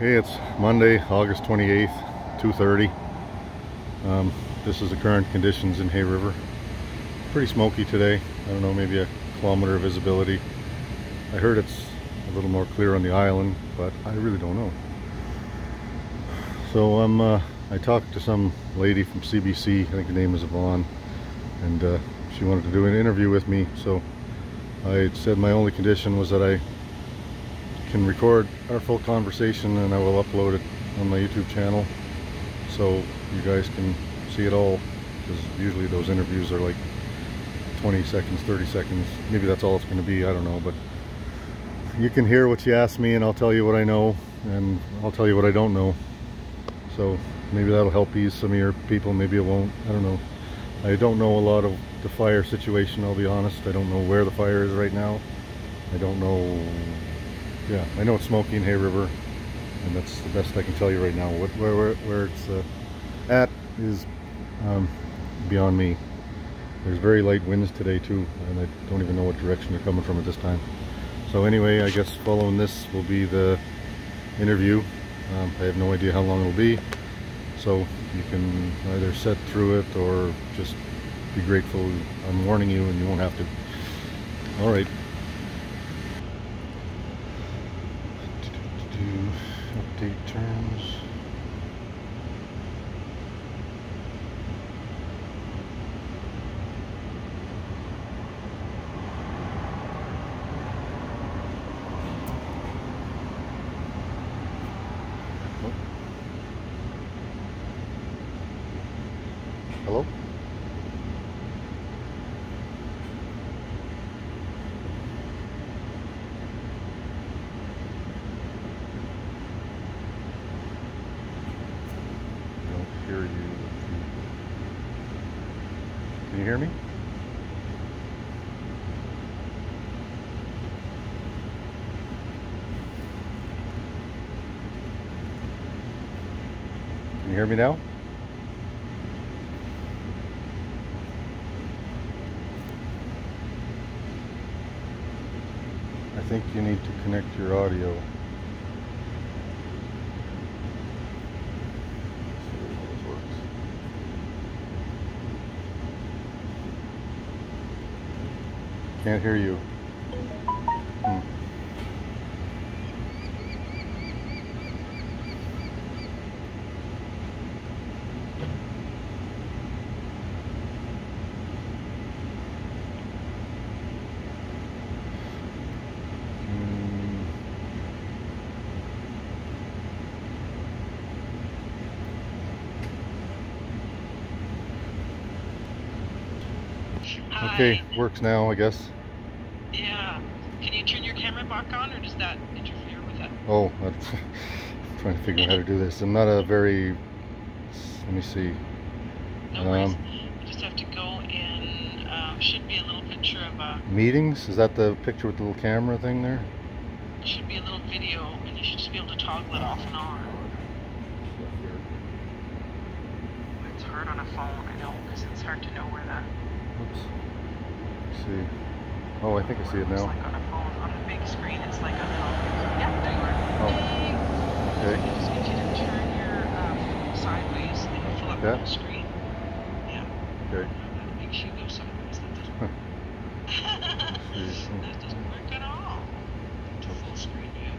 Okay, it's Monday, August 28th, 2:30. This is the current conditions in Hay River. Pretty smoky today. I don't know, maybe a kilometer of visibility. I heard it's a little more clear on the island, but I really don't know. So I talked to some lady from CBC, I think her name is Yvonne, and she wanted to do an interview with me. So I said my only condition was that I can record our full conversation and I will upload it on my YouTube channel so you guys can see it all, because usually those interviews are like 20 seconds, 30 seconds. Maybe that's all it's going to be, I don't know, but you can hear what you ask me and I'll tell you what I know and I'll tell you what I don't know. So maybe that'll help ease some of your people, maybe it won't, I don't know. I don't know a lot of the fire situation, I'll be honest. I don't know where the fire is right now. I don't know. Yeah, I know it's smoky in Hay River, and that's the best I can tell you right now. Where it's at is beyond me. There's very light winds today too, and I don't even know what direction they're coming from at this time. So anyway, I guess following this will be the interview. I have no idea how long it'll be, so you can either sit through it or just be grateful I'm warning you and you won't have to. All right. Update terms. Oh. Hello? Hear you. Can you hear me? Can you hear me now? I think you need to connect your audio. Can't hear you. Okay, works now, I guess. Yeah. Can you turn your camera back on, or does that interfere with it? Oh, I'm trying to figure out how to do this. I'm not a very... Let me see. No worries. You just have to go in. Should be a little picture of a... Meetings? Is that the picture with the little camera thing there? Should be a little video, and you should just be able to toggle it off and on. It's hard on a phone, I know, because it's hard to know where the... Oops. Let's see. Oh, I think I see it now. It's like on a phone, on a big screen, it's like a phone. Yeah, there you are. Oh. Okay. You just need you to turn your phone sideways and fill up the whole screen. Yeah. Okay. That makes you go sideways. That doesn't work. That doesn't work at all. To full screen view.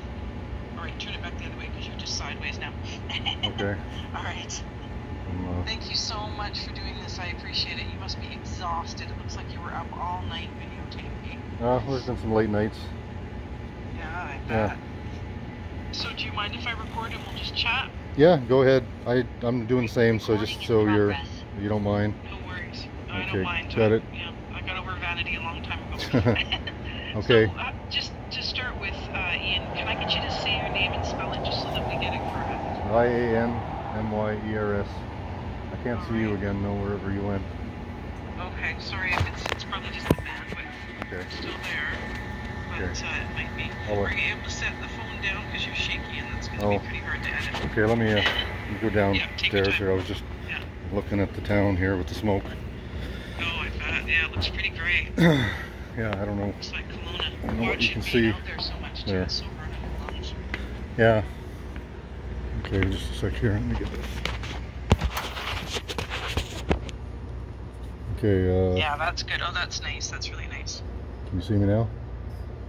Alright, turn it back the other way because you're just sideways now. Okay. Alright. Thank you so much for doing this. I appreciate it. You must be exhausted. It looks like you were up all night videotaping. There's been some late nights. Yeah, I bet. Yeah. So do you mind if I record and we'll just chat? Yeah, go ahead. I'm doing the same, so just so you don't mind. No worries. I Okay, don't mind. got it. Yeah, I got over vanity a long time ago. Okay. So, just to start with, Ian, can I get you to say your name and spell it just so that we get it correct? IANMYERS. I can't see you again, though, wherever you went. Okay, sorry if it's probably just the bandwidth. Okay. It's still there, but it might be. Are you able to set the phone down because you're shaky and that's going to be pretty hard to edit? Okay, let me go downstairs here. I was just looking at the town here with the smoke. Oh, I bet. Yeah, it looks pretty great. Yeah, I don't know. Looks like Kelowna. I don't know what you can see out there so much too. there. It's so burning lungs. Yeah. Okay, just a sec here. Let me get this. Okay. Yeah, that's good. Oh, that's nice. That's really nice. Can you see me now?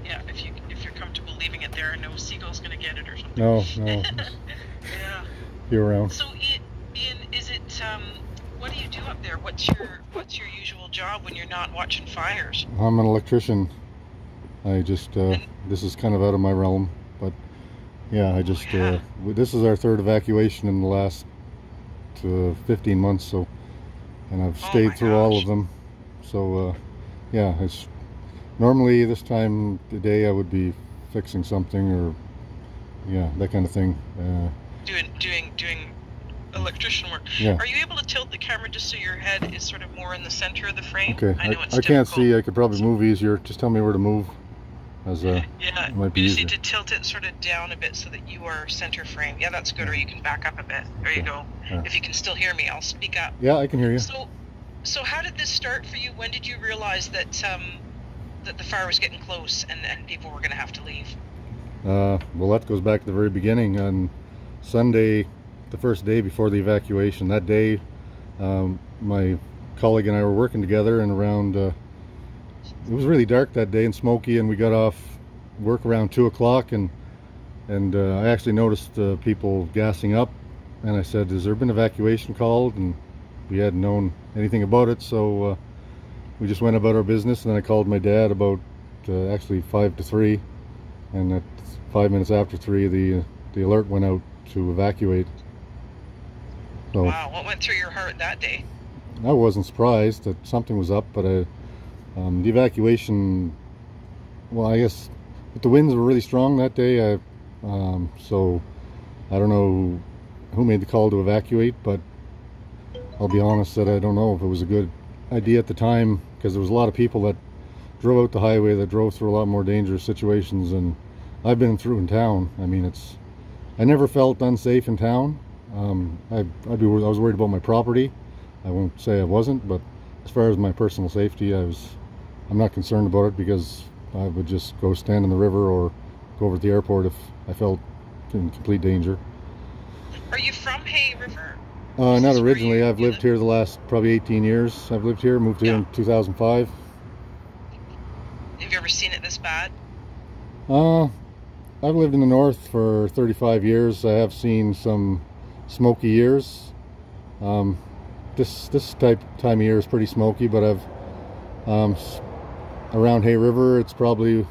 Yeah, if you're comfortable leaving it there, no seagull's gonna get it or something. No. Yeah. You're around. So Ian, is it what do you do up there? What's your usual job when you're not watching fires? I'm an electrician. I just this is kind of out of my realm, but yeah, I just this is our third evacuation in the last 15 months, so, and I've stayed through all of them. So yeah, it's normally this time of the day I would be fixing something, or yeah, that kind of thing. Doing electrician work. Yeah. Are you able to tilt the camera just so your head is sort of more in the center of the frame? Okay. I know it's I can't difficult. see. I could probably move easier. Just tell me where to move. As Yeah, it might be you just easier. need to tilt it sort of down a bit so that you are center frame. Yeah, that's good. Or you can back up a bit. There you go. Yeah. If you can still hear me, I'll speak up. Yeah, I can hear you. So how did this start for you? When did you realize that that the fire was getting close and people were going to have to leave? Well, that goes back to the very beginning. On Sunday, the first day before the evacuation, that day, my colleague and I were working together, and around it was really dark that day and smoky, and we got off work around 2 o'clock, and I actually noticed people gassing up, and I said, has there been evacuation called? And we hadn't known anything about it, so we just went about our business. And then I called my dad about actually 5 to 3, and at 5 minutes after 3 the alert went out to evacuate. So wow, what went through your heart that day? I wasn't surprised that something was up, but the evacuation, well, I guess the winds were really strong that day, so I don't know who made the call to evacuate, but I'll be honest that I don't know if it was a good idea at the time, because there was a lot of people that drove out the highway, that drove through a lot more dangerous situations than I've been through in town. I mean, I never felt unsafe in town. I was worried about my property. I won't say I wasn't, but as far as my personal safety, I'm not concerned about it, because I would just go stand in the river or go over to the airport if I felt in complete danger. Are you from Hay River? Not originally. I've lived here the last probably 18 years. I've lived here, moved here in 2005. Have you ever seen it this bad? I've lived in the north for 35 years. I have seen some smoky years. This time of year is pretty smoky, but I've around Hay River, it's probably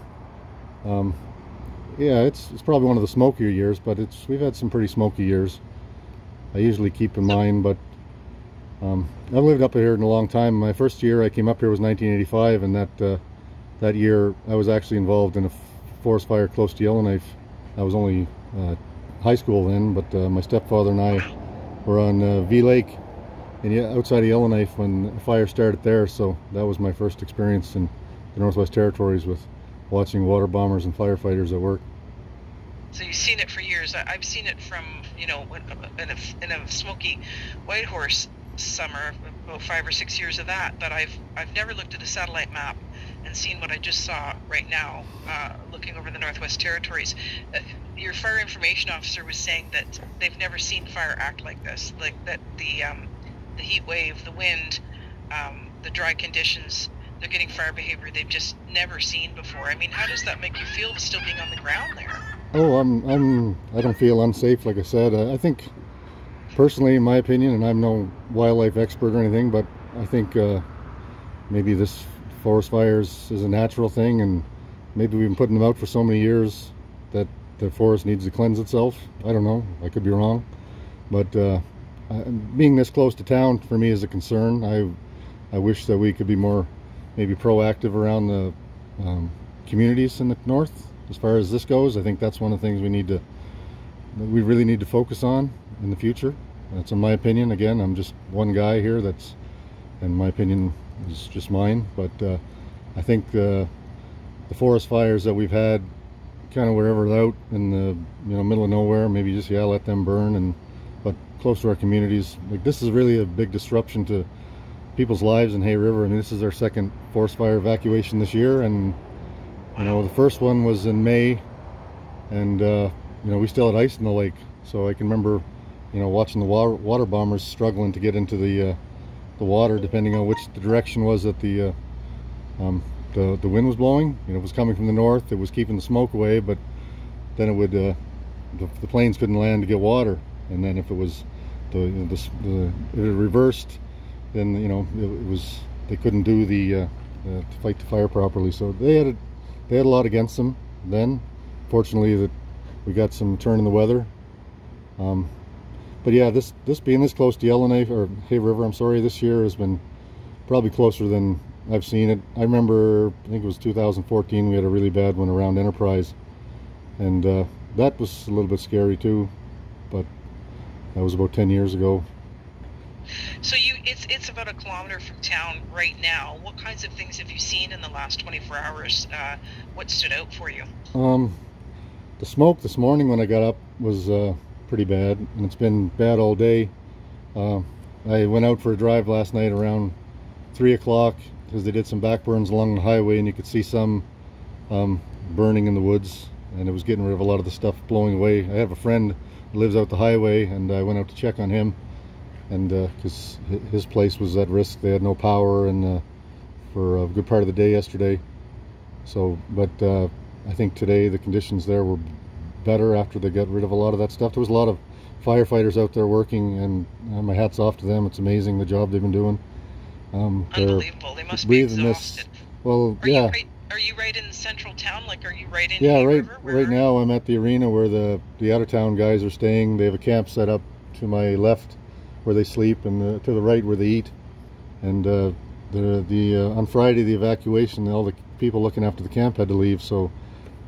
yeah, it's probably one of the smokier years, but we've had some pretty smoky years. I usually keep in mind, but I've lived up here in a long time. My first year I came up here was 1985, and that year I was actually involved in a forest fire close to Yellowknife. I was only high school then, but my stepfather and I were on V Lake outside of Yellowknife when the fire started there, so that was my first experience in the Northwest Territories with watching water bombers and firefighters at work. So you've seen it for years. I've seen it from, you know, in a smoky Whitehorse summer, about 5 or 6 years of that, but I've never looked at a satellite map and seen what I just saw right now, looking over the Northwest Territories. Your fire information officer was saying that they've never seen fire act like this, like that the heat wave, the wind, the dry conditions, they're getting fire behavior they've just never seen before. I mean, how does that make you feel still being on the ground there? Oh, I don't feel unsafe, like I said. I think, personally, in my opinion, and I'm no wildlife expert or anything, but I think maybe this forest fires is a natural thing, and maybe we've been putting them out for so many years that the forest needs to cleanse itself. I don't know. I could be wrong. But being this close to town, for me, is a concern. I wish that we could be more maybe proactive around the communities in the north. As far as this goes, I think that's one of the things we really need to focus on in the future. That's in my opinion. Again, I'm just one guy here, and my opinion is just mine. But I think the forest fires that we've had, kind of wherever out in the middle of nowhere, maybe just let them burn, but close to our communities. Like, this is really a big disruption to people's lives in Hay River. I mean, this is our second forest fire evacuation this year, and the first one was in May, and you know, we still had ice in the lake. So I can remember, you know, watching the water bombers struggling to get into the water, depending on which the direction was that the wind was blowing. You know, it was coming from the north, it was keeping the smoke away, but then it would the planes couldn't land to get water. And then if it was if it reversed, then, you know, it was, they couldn't do to fight the fire properly. So they had a lot against them then. Fortunately, that we got some turn in the weather. But yeah, this being this close to Yellowknife, or Hay River, I'm sorry, this year has been probably closer than I've seen it. I remember, I think it was 2014, we had a really bad one around Enterprise, and that was a little bit scary too, but that was about 10 years ago. So it's about a kilometer from town right now. What kinds of things have you seen in the last 24 hours? What stood out for you? The smoke this morning when I got up was pretty bad, and it's been bad all day. I went out for a drive last night around 3 o'clock because they did some backburns along the highway, and you could see some burning in the woods, and it was getting rid of a lot of the stuff blowing away. I have a friend who lives out the highway, and I went out to check on him, and because his place was at risk. They had no power and for a good part of the day yesterday. So, but I think today the conditions there were better after they got rid of a lot of that stuff. There was a lot of firefighters out there working, and my hat's off to them. It's amazing the job they've been doing. Unbelievable. They must be exhausted. Well, yeah. Are you right in central town? Like, are you right in Hay River? Right now I'm at the arena where the out of town guys are staying. They have a camp set up to my left where they sleep, and to the right where they eat. And on Friday, the evacuation, all the people looking after the camp had to leave, so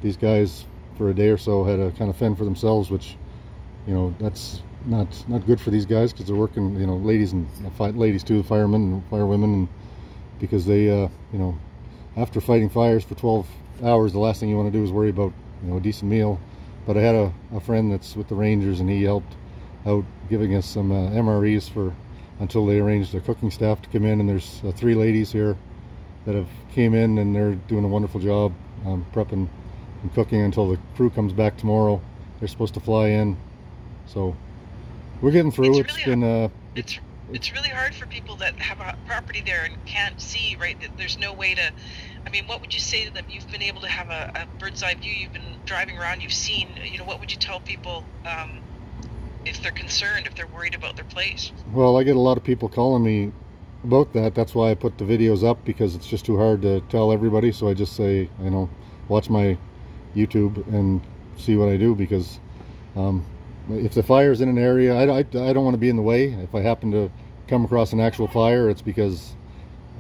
these guys for a day or so had to kind of fend for themselves, which, you know, that's not good for these guys, because they're working, you know, ladies too, the firemen and firewomen, and because they you know, after fighting fires for 12 hours, the last thing you want to do is worry about, you know, a decent meal. But I had a friend that's with the Rangers, and he helped out giving us some MREs until they arranged a cooking staff to come in, and there's 3 ladies here that have came in, and they're doing a wonderful job prepping and cooking until the crew comes back tomorrow. They're supposed to fly in, so we're getting through. It's really hard for people that have a property there and can't see, right? That there's no way to, I mean, what would you say to them? You've been able to have a bird's eye view, you've been driving around, you've seen, you know, what would you tell people if they're concerned, if they're worried about their place? Well, I get a lot of people calling me about that. That's why I put the videos up, because it's just too hard to tell everybody. So I just say, you know, watch my YouTube and see what I do, because if the fire's in an area, I don't want to be in the way. If I happen to come across an actual fire, it's because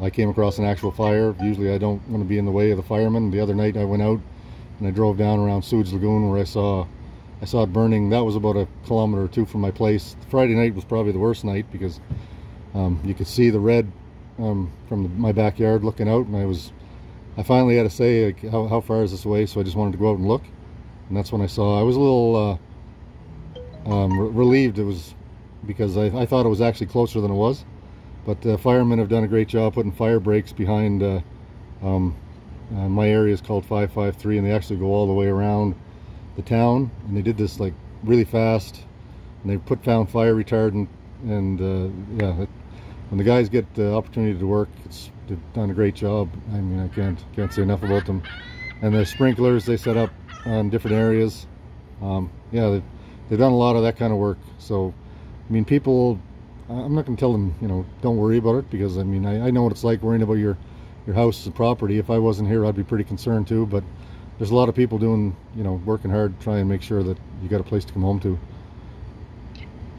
I came across an actual fire. Usually I don't want to be in the way of the firemen. The other night I went out and I drove down around Sewage Lagoon, where I saw it burning. That was about 1 kilometer or 2 from my place. Friday night was probably the worst night, because you could see the red from my backyard looking out, and I finally had to say, like, how far is this away? So I just wanted to go out and look, and that's when I saw. I was a little relieved. It was because I thought it was actually closer than it was, but the firemen have done a great job putting fire breaks behind. My area is called 553, and they actually go all the way around the town, and they did this like really fast, and they found fire retardant, and yeah, when the guys get the opportunity to work, they've done a great job. I mean, I can't say enough about them. And the sprinklers they set up on different areas, yeah, they've done a lot of that kind of work. So I mean, people, I'm not going to tell them, you know, don't worry about it, because I mean, I know what it's like worrying about your house and property. If I wasn't here, I'd be pretty concerned too, but there's a lot of people doing, you know, working hard to try and make sure that you got a place to come home to.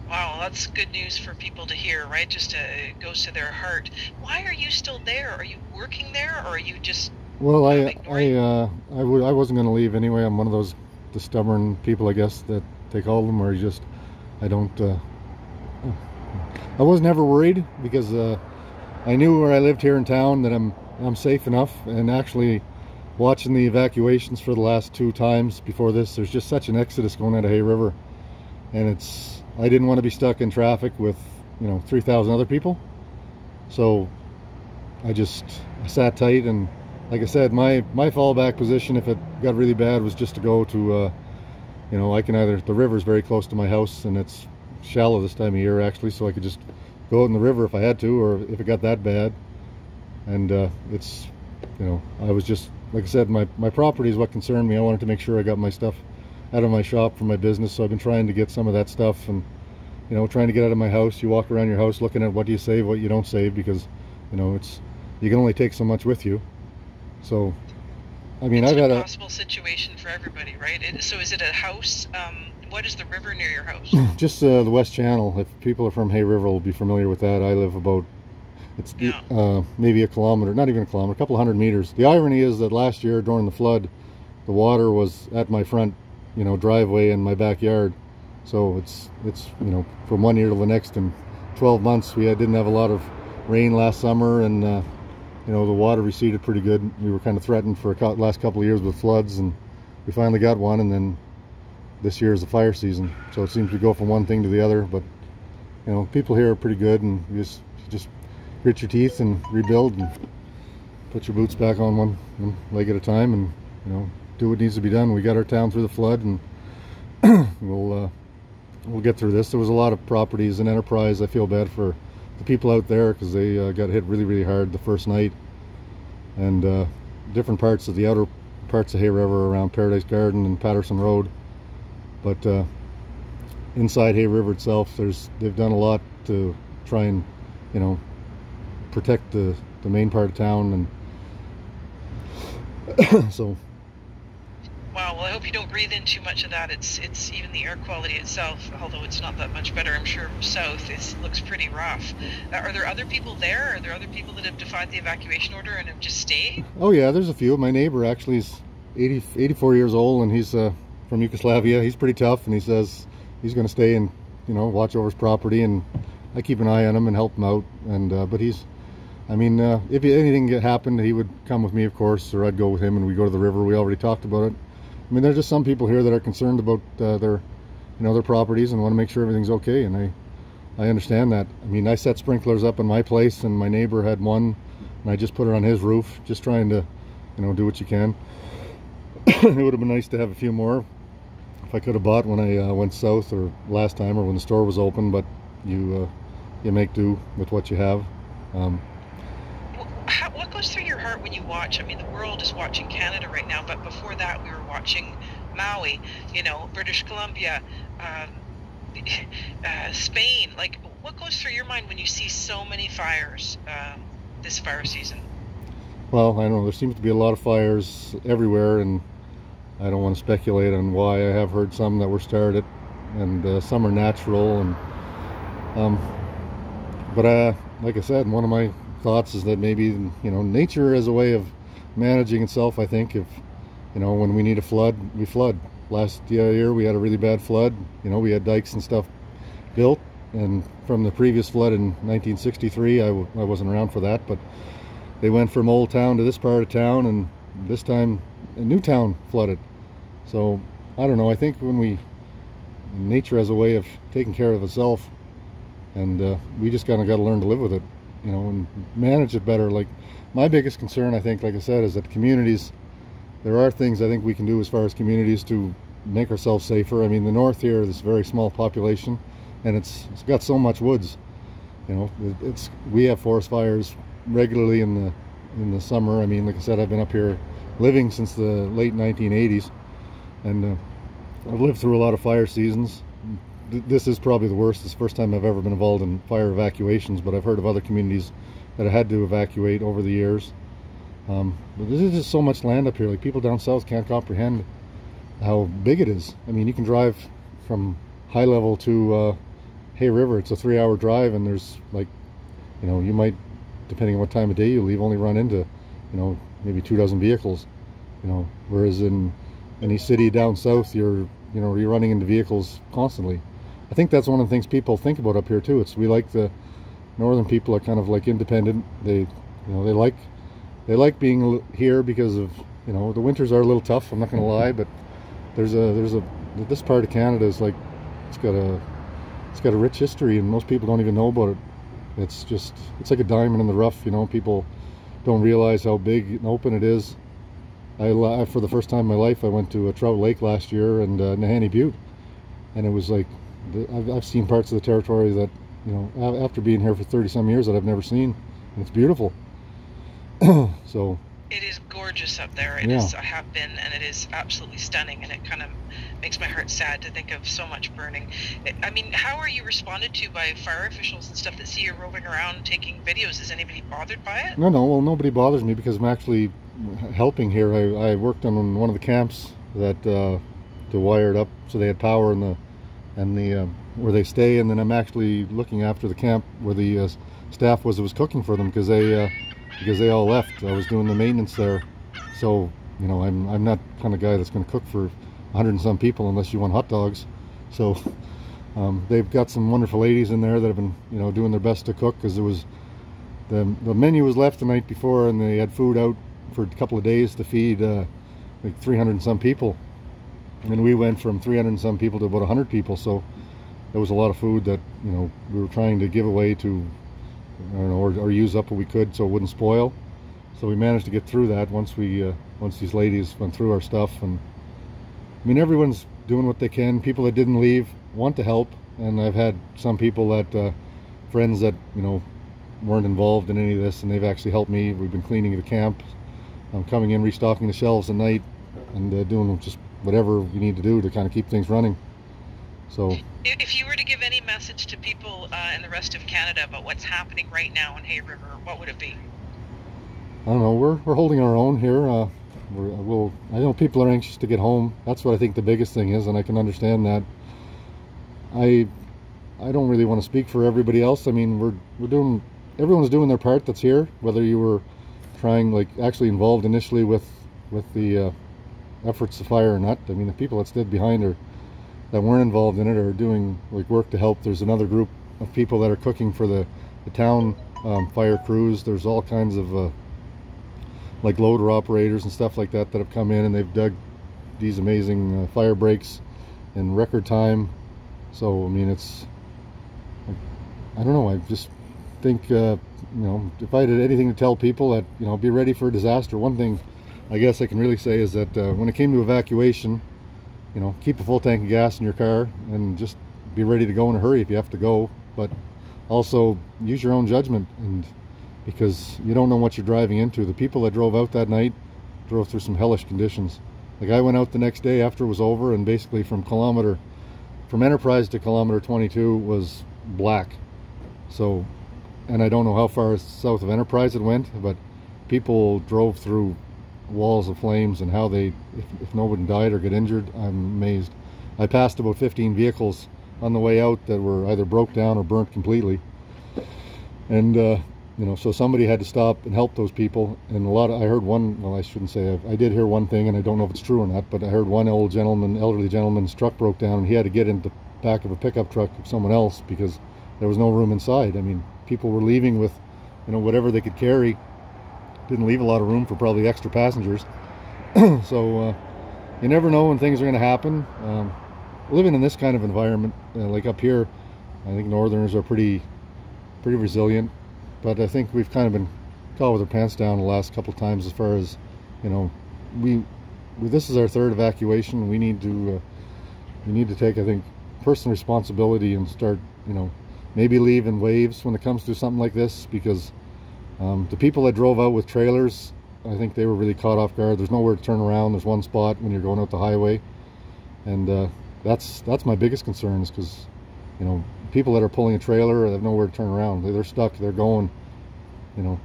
Wow, that's good news for people to hear, right? It goes to their heart. Why are you still there? Are you working there, or are you just? Well, I wasn't going to leave anyway. I'm one of those the stubborn people, I guess, that they call them, where you just, I wasn't ever worried, because I knew where I lived here in town that I'm safe enough. And actually, watching the evacuations for the last 2 times before this, there's just such an exodus going out of Hay River, and I didn't want to be stuck in traffic with, you know, 3,000 other people. So I sat tight, and like I said, my fallback position, if it got really bad, was just to go to you know, I can either, the river's very close to my house and it's shallow this time of year actually, so I could just go out in the river if I had to, or if it got that bad. And it's, you know, I was just, like I said, my property is what concerned me. I wanted to make sure I got my stuff out of my shop for my business, so I've been trying to get some of that stuff, and, you know, trying to get out of my house. You walk around your house looking at what do you save, what you don't save, because, you know, it's, you can only take so much with you. So, I mean, I've had a impossible situation for everybody, right? So is it a house? What is the river near your house? Just the West Channel. If people are from Hay River, will be familiar with that. I live about, it's maybe a kilometer, not even a kilometer, a couple 100 meters. The irony is that last year during the flood, the water was at my front, you know, driveway in my backyard. So it's you know, from one year to the next, in 12 months we didn't have a lot of rain last summer, and you know, the water receded pretty good. We were kind of threatened for the last couple of years with floods, and we finally got one. And then this year is the fire season, so it seems to go from one thing to the other. But, you know, people here are pretty good, and you just grit your teeth and rebuild and put your boots back on one leg at a time, and, you know, do what needs to be done. We got our town through the flood, and we'll get through this. There was a lot of properties in Enterprise. I feel bad for the people out there because they got hit really hard the first night, and different parts of the outer parts of Hay River around Paradise Garden and Patterson Road. But inside Hay River itself, they've done a lot to try and, you know, protect the main part of town, and so. Wow, well, I hope you don't breathe in too much of that. It's even the air quality itself, although it's not that much better, I'm sure, south, it looks pretty rough. Are there other people there? Are there other people that have defied the evacuation order and have just stayed? Oh yeah, there's a few. My neighbor actually is 84 years old, and he's from Yugoslavia. He's pretty tough, and he says he's going to stay and, you know, watch over his property, and I keep an eye on him and help him out. And but he's, I mean, if anything happened, he would come with me, of course, or I'd go with him, and we go to the river. We already talked about it. I mean, there's just some people here that are concerned about their, you know, their properties and want to make sure everything's okay, and I understand that. I mean, I set sprinklers up in my place, and my neighbor had one, and I just put it on his roof, just trying to, you know, do what you can. It would have been nice to have a few more if I could have bought when I went south, or last time, or when the store was open, but you make do with what you have. What goes through your heart when you watch? I mean, the world is watching Canada right now, but before that we were watching Maui, you know, British Columbia, Spain. Like, what goes through your mind when you see so many fires this fire season? Well, I don't know, there seems to be a lot of fires everywhere, and I don't want to speculate on why. I have heard some that were started, and some are natural, and but like I said, one of my thoughts is that maybe, you know, nature has a way of managing itself. I think if, you know, when we need a flood, we flood. Last year we had a really bad flood. You know, we had dikes and stuff built, and from the previous flood in 1963, I wasn't around for that, but they went from Old Town to this part of town, and this time a new town flooded. So I don't know, I think nature has a way of taking care of itself, and we just kind of got to learn to live with it, you know, and manage it better. Like, my biggest concern, I think, like I said, is that communities, there are things I think we can do as far as communities to make ourselves safer. I mean, the north here is a very small population, and it's got so much woods, you know. We have forest fires regularly in the summer. I mean, like I said, I've been up here living since the late 1980s, and I've lived through a lot of fire seasons. This is probably the worst. It's the first time I've ever been involved in fire evacuations, but I've heard of other communities that have had to evacuate over the years. But there's just so much land up here. Like, people down south can't comprehend how big it is. I mean, you can drive from High Level to Hay River. It's a 3-hour drive, and there's, like, you know, you might, depending on what time of day you leave, only run into, you know, maybe 24 vehicles, you know, whereas in any city down south, you're running into vehicles constantly. I think that's one of the things people think about up here too. We like, the northern people are kind of like independent. They like being here because of, you know, the winters are a little tough, I'm not going to lie, but this part of Canada is like, it's got a rich history, and most people don't even know about it. It's like a diamond in the rough, you know. People don't realize how big and open it is, for the first time in my life, I went to a Trout Lake last year and Nahanni Butte, and it was like I've seen parts of the territory that, you know, after being here for 30 some years, that I've never seen, and it's beautiful. So it is gorgeous up there. It is. I have been, and it is absolutely stunning, and it kind of makes my heart sad to think of so much burning. I mean, how are you responded to by fire officials and stuff that see you roving around taking videos? Is anybody bothered by it? No, well, nobody bothers me because I'm actually helping here. I worked on one of the camps that to wire it up so they had power in the where they stay, and then I'm actually looking after the camp where the staff was cooking for them because they all left. I was doing the maintenance there, so you know I'm not the kind of guy that's going to cook for 100 and some people unless you want hot dogs. So they've got some wonderful ladies in there that have been, you know, doing their best to cook, because the menu was left the night before and they had food out for a couple of days to feed like 300 and some people, and we went from 300 and some people to about 100 people. So there was a lot of food that, you know, we were trying to give away to, I don't know, or use up what we could so it wouldn't spoil. So we managed to get through that once these ladies went through our stuff. And I mean, everyone's doing what they can. People that didn't leave want to help, and I've had some people that friends that, you know, weren't involved in any of this, and they've actually helped me. We've been cleaning the camp, coming in, restocking the shelves at night, and doing just whatever we need to do to kind of keep things running. So if you were to give any message to people in the rest of Canada about what's happening right now in Hay River, what would it be? I don't know. We're holding our own here. I know people are anxious to get home. That's what I think the biggest thing is, and I can understand that. I don't really want to speak for everybody else. I mean, everyone's doing their part that's here, whether you were trying, like, actually involved initially with the efforts to fire or not. I mean, the people that stood behind her that weren't involved in it are doing, like, work to help. There's another group of people that are cooking for the town fire crews. There's all kinds of like loader operators and stuff like that have come in, and they've dug these amazing fire breaks in record time. So I mean, I don't know, I just think you know, if I had anything to tell people, that, you know, be ready for a disaster. One thing I guess I can really say is that when it came to evacuation, you know, keep a full tank of gas in your car and just be ready to go in a hurry if you have to go, but also use your own judgment, and because you don't know what you're driving into. The people that drove out that night drove through some hellish conditions. Like, I went out the next day after it was over, and basically from Enterprise to kilometer 22 was black. So, and I don't know how far south of Enterprise it went, but people drove through walls of flames, and how if nobody died or got injured, I'm amazed. I passed about 15 vehicles on the way out that were either broke down or burnt completely, and you know, so somebody had to stop and help those people. And I heard one, well, I shouldn't say, I did hear one thing, and I don't know if it's true or not, but I heard one elderly gentleman's truck broke down, and he had to get in the back of a pickup truck of someone else because there was no room inside. I mean, people were leaving with, you know, whatever they could carry. Didn't leave a lot of room for probably extra passengers. So you never know when things are going to happen. Living in this kind of environment, like up here, I think Northerners are pretty resilient. But I think we've kind of been caught with our pants down the last couple of times, as far as, you know, this is our third evacuation. We need to take, I think, personal responsibility and start, you know, maybe leave in waves when it comes to something like this, because the people that drove out with trailers, I think they were really caught off guard. There's nowhere to turn around. There's one spot when you're going out the highway, and that's my biggest concern, is because, you know, people that are pulling a trailer have nowhere to turn around. They're stuck. They're going, you know.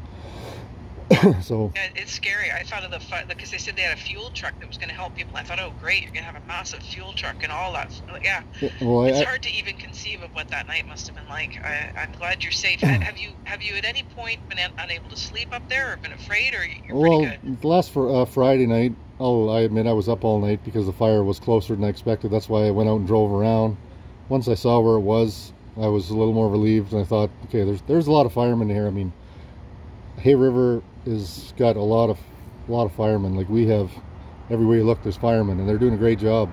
So yeah, it's scary. I thought of because they said they had a fuel truck that was going to help people. I thought, oh great, you're going to have a massive fuel truck and all that. Yeah, well, it's hard to even conceive of what that night must have been like. I'm glad you're safe. Have you at any point been unable to sleep up there, or been afraid, or you're pretty good? Last Friday night, I admit I was up all night because the fire was closer than I expected. That's why I went out and drove around. Once I saw where it was, I was a little more relieved, and I thought, okay, there's a lot of firemen here. I mean, Hay River has got a lot of firemen. Like, we have, everywhere you look, there's firemen, and they're doing a great job.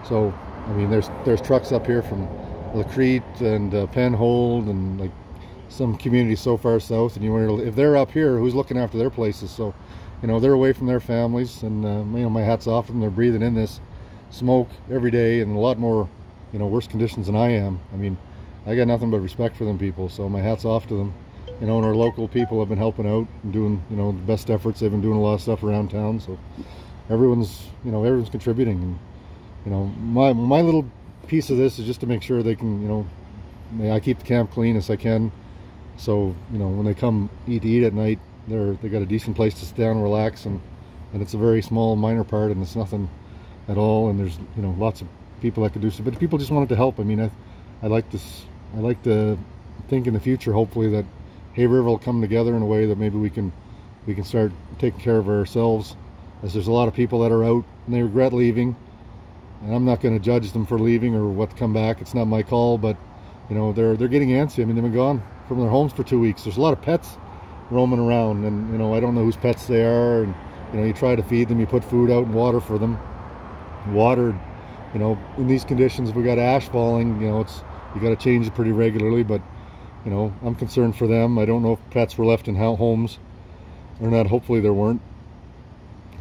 So, I mean, there's trucks up here from Lacrete and Penhold, and like some communities so far south, and you wonder if they're up here, who's looking after their places. So you know, they're away from their families, and you know, my hat's off to them. They're breathing in this smoke every day in a lot more, you know, worse conditions than I am. I mean, I got nothing but respect for them people, so my hat's off to them. You know, and our local people have been helping out and doing, you know, the best efforts. They've been doing a lot of stuff around town, so everyone's, you know, everyone's contributing. And you know, my little piece of this is just to make sure they can, you know, I keep the camp clean as I can, so you know, when they come eat at night, they got a decent place to sit down and relax, and it's a very small minor part, and it's nothing at all, and there's, you know, lots of people that could do so, but people just wanted to help. I mean, I like to think in the future, hopefully, that Hay River will come together in a way that maybe we can start taking care of ourselves, as there's a lot of people that are out and they regret leaving, and I'm not going to judge them for leaving or what to come back. It's not my call, but you know, they're getting antsy. I mean, they've been gone from their homes for 2 weeks. There's a lot of pets roaming around, and you know, I don't know whose pets they are, and you know, you try to feed them, you put food out and water for them. Water, you know, in these conditions, if we got ash falling, you know, you got to change it pretty regularly, but you know, I'm concerned for them. I don't know if pets were left in homes or not. Hopefully there weren't,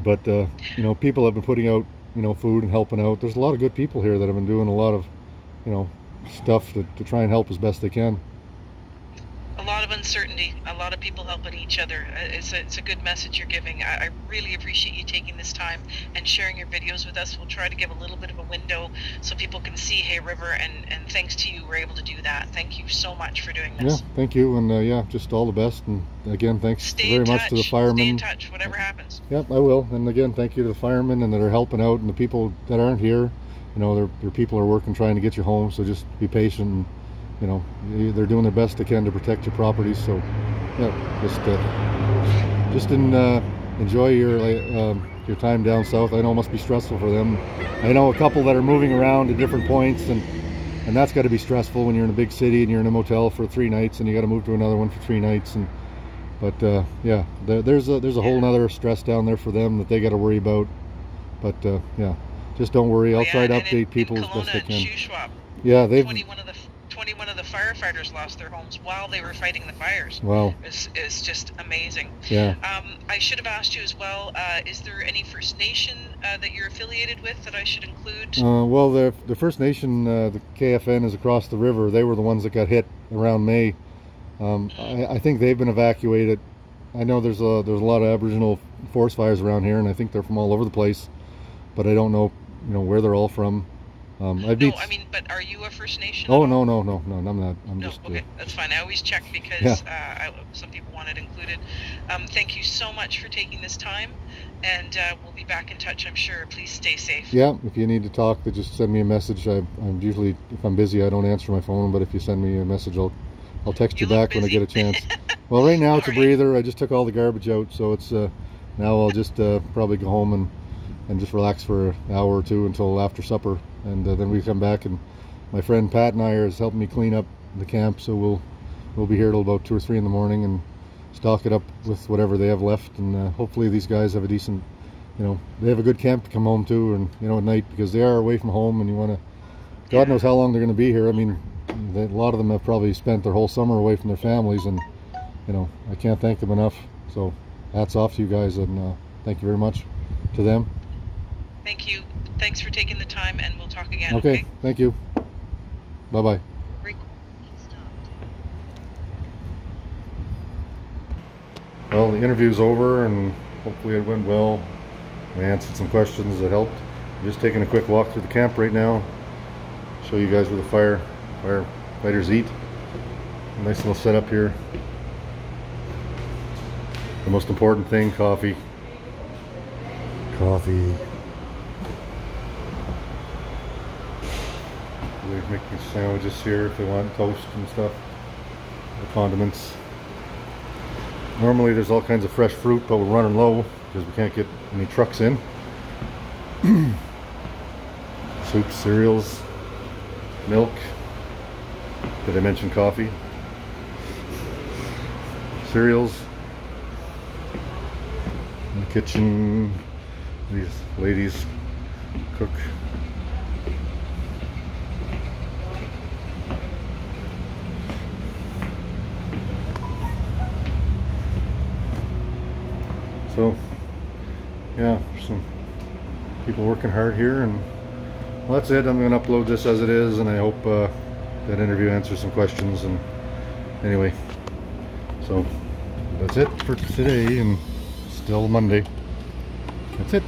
but you know, people have been putting out, you know, food and helping out. There's a lot of good people here that have been doing a lot of, you know, stuff to try and help as best they can. A lot of uncertainty, a lot of people helping each other. It's a good message you're giving. I really appreciate you taking this time and sharing your videos with us. We'll try to give a little bit of a window so people can see Hay River, and thanks to you, we're able to do that. Thank you so much for doing this. Yeah, thank you, and yeah, just all the best, and again, thanks very much to the firemen. Stay in touch, whatever happens. Yep, I will, and again, thank you to the firemen and that are helping out, and the people that aren't here. You know, their people are working, trying to get you home, so just be patient. And, you know, they're doing their best they can to protect your properties. So yeah, just enjoy your time down south. I know it must be stressful for them. I know a couple that are moving around to different points, and that's got to be stressful when you're in a big city and you're in a motel for 3 nights and you got to move to another one for 3 nights. And but yeah, there's a whole nother stress down there for them that they got to worry about. But yeah, just don't worry. I'll try to update people as best I can. Yeah, they've 21 of the firefighters lost their homes while they were fighting the fires. Wow. It's just amazing. Yeah. I should have asked you as well, is there any First Nation that you're affiliated with that I should include? Well, the First Nation, the KFN is across the river. They were the ones that got hit around May. I think they've been evacuated. I know there's a lot of Aboriginal forest fires around here, and I think they're from all over the place, but I don't know, you know, where they're all from. I mean, but are you a First Nation? Oh, no, I'm not. I'm just... Okay, that's fine. I always check because some people want it included. Thank you so much for taking this time, and we'll be back in touch, I'm sure. Please stay safe. Yeah, if you need to talk, then just send me a message. I'm usually, if I'm busy, I don't answer my phone, but if you send me a message, I'll text you back when I get a chance. Well, right now it's a breather. I just took all the garbage out, so it's now I'll just probably go home and just relax for an hour or two until after supper, and then we come back, and my friend Pat and I is helping me clean up the camp, so we'll be here till about 2 or 3 in the morning and stock it up with whatever they have left, and hopefully these guys have a decent, you know, they have a good camp to come home to, and you know, at night, because they are away from home, and you want to, God knows how long they're going to be here. I mean, a lot of them have probably spent their whole summer away from their families, and you know, I can't thank them enough. So hats off to you guys, and thank you very much to them. Thank you. Thanks for taking the time, and we'll talk again. Okay, thank you. Bye-bye. Well, the interview's over, and hopefully it went well. I answered some questions that helped. I'm just taking a quick walk through the camp right now. Show you guys where the firefighters eat. A nice little setup here. The most important thing, coffee. Coffee. They're making sandwiches here if they want toast and stuff. The condiments. Normally there's all kinds of fresh fruit, but we're running low because we can't get any trucks in. Soups, cereals, milk. Did I mention coffee? Cereals. In the kitchen, these ladies cook. So yeah, some people working hard here, and well, that's it. I'm going to upload this as it is, and I hope that interview answers some questions. And anyway, so that's it for today, and still Monday. That's it.